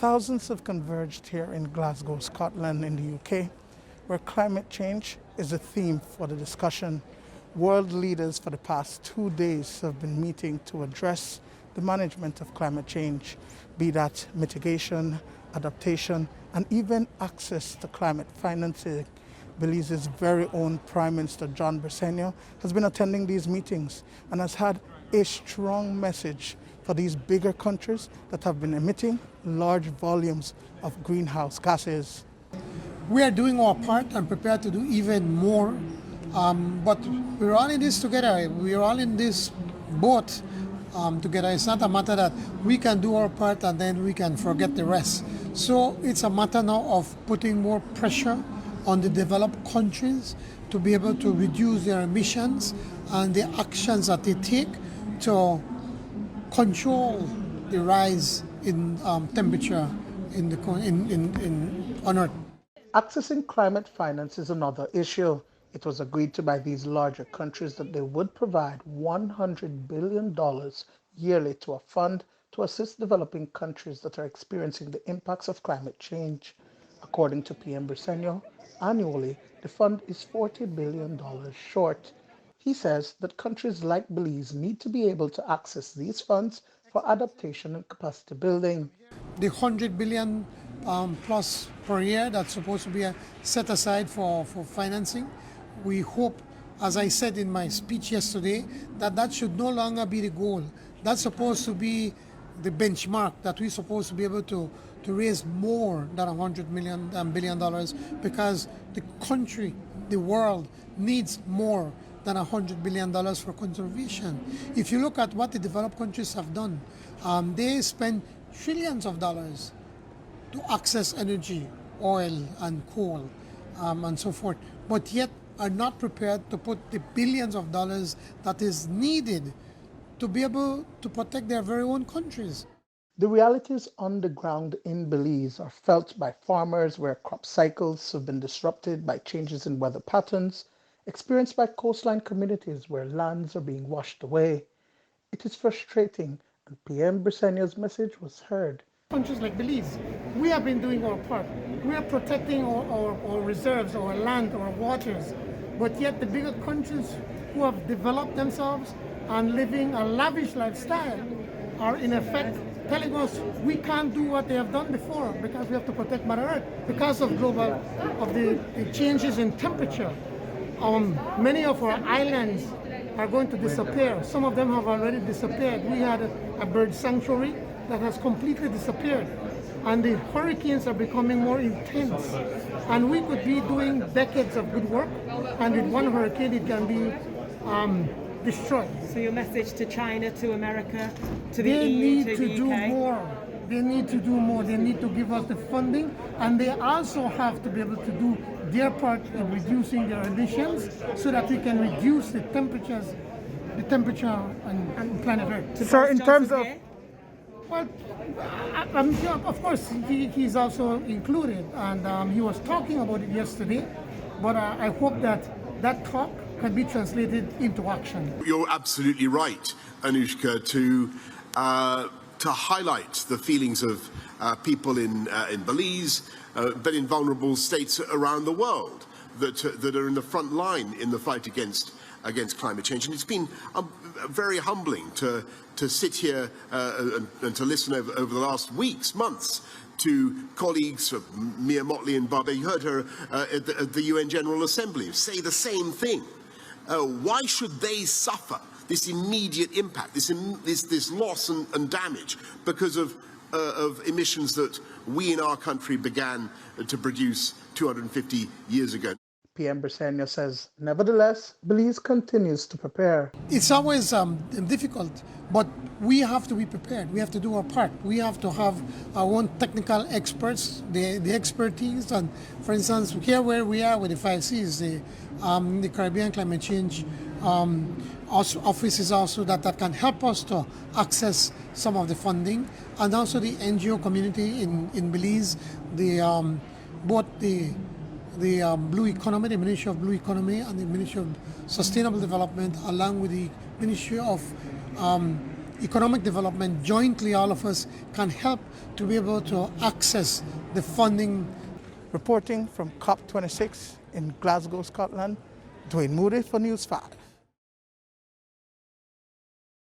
Thousands have converged here in Glasgow, Scotland, in the UK, where climate change is a theme for the discussion. World leaders for the past 2 days have been meeting to address the management of climate change, be that mitigation, adaptation, and even access to climate financing. Belize's very own Prime Minister John Briceño has been attending these meetings and has had a strong message for these bigger countries that have been emitting large volumes of greenhouse gases. We are doing our part and prepared to do even more, but we're all in this together. We're all in this boat together. It's not a matter that we can do our part and then we can forget the rest. So it's a matter now of putting more pressure on the developed countries to be able to reduce their emissions and the actions that they take to control the rise in temperature on Earth. Accessing climate finance is another issue. It was agreed to by these larger countries that they would provide $100 billion yearly to a fund to assist developing countries that are experiencing the impacts of climate change. According to PM Briceño, annually the fund is $40 billion short. He says that countries like Belize need to be able to access these funds for adaptation and capacity building. The $100 billion plus per year that's supposed to be set aside for financing, we hope, as I said in my speech yesterday, that should no longer be the goal. That's supposed to be the benchmark, that we're supposed to be able to raise more than $100 billion because the country, the world needs more than $100 billion for conservation. If you look at what the developed countries have done, they spend trillions of dollars to access energy, oil and coal and so forth, but yet are not prepared to put the billions of dollars that is needed to be able to protect their very own countries. The realities on the ground in Belize are felt by farmers where crop cycles have been disrupted by changes in weather patterns, experienced by coastline communities where lands are being washed away. It is frustrating, and PM Briceño's message was heard. Countries like Belize, we have been doing our part. We are protecting our reserves, our land, our waters, but yet the bigger countries who have developed themselves and living a lavish lifestyle are in effect telling us we can't do what they have done before because we have to protect Mother Earth because of the changes in temperature. Many of our islands are going to disappear. Some of them have already disappeared. We had a bird sanctuary that has completely disappeared, and the hurricanes are becoming more intense. And we could be doing decades of good work, and with one hurricane it can be destroyed. So your message to China, to America, to the EU, to the UK? They need to do more. They need to do more. They need to give us the funding, and they also have to be able to do their part in reducing their emissions so that we can reduce the temperature on planet Earth. Sir, in terms of... Well, I'm sure, of course, he's also included, and he was talking about it yesterday, but I hope that talk can be translated into action. You're absolutely right, Anushka, to highlight the feelings of people in Belize, but in vulnerable states around the world that are in the front line in the fight against climate change. And it's been very humbling to sit here and to listen over the last weeks, months, to colleagues of Mia Motley and Barbara. You heard her at the UN General Assembly say the same thing. Why should they suffer this immediate impact, this loss and damage because of emissions that we in our country began to produce 250 years ago? PM Briceño says, nevertheless, Belize continues to prepare. It's always difficult, but we have to be prepared. We have to do our part. We have to have our own technical experts, the expertise. And for instance, here where we are with the 5 Cs, the Caribbean Climate Change offices also that can help us to access some of the funding, and also the NGO community in Belize, both the Blue Economy, the Ministry of Blue Economy, and the Ministry of Sustainable Development, along with the Ministry of economic development, jointly all of us can help to be able to access the funding. Reporting from COP26 in Glasgow, Scotland, Duane Moody for News 5.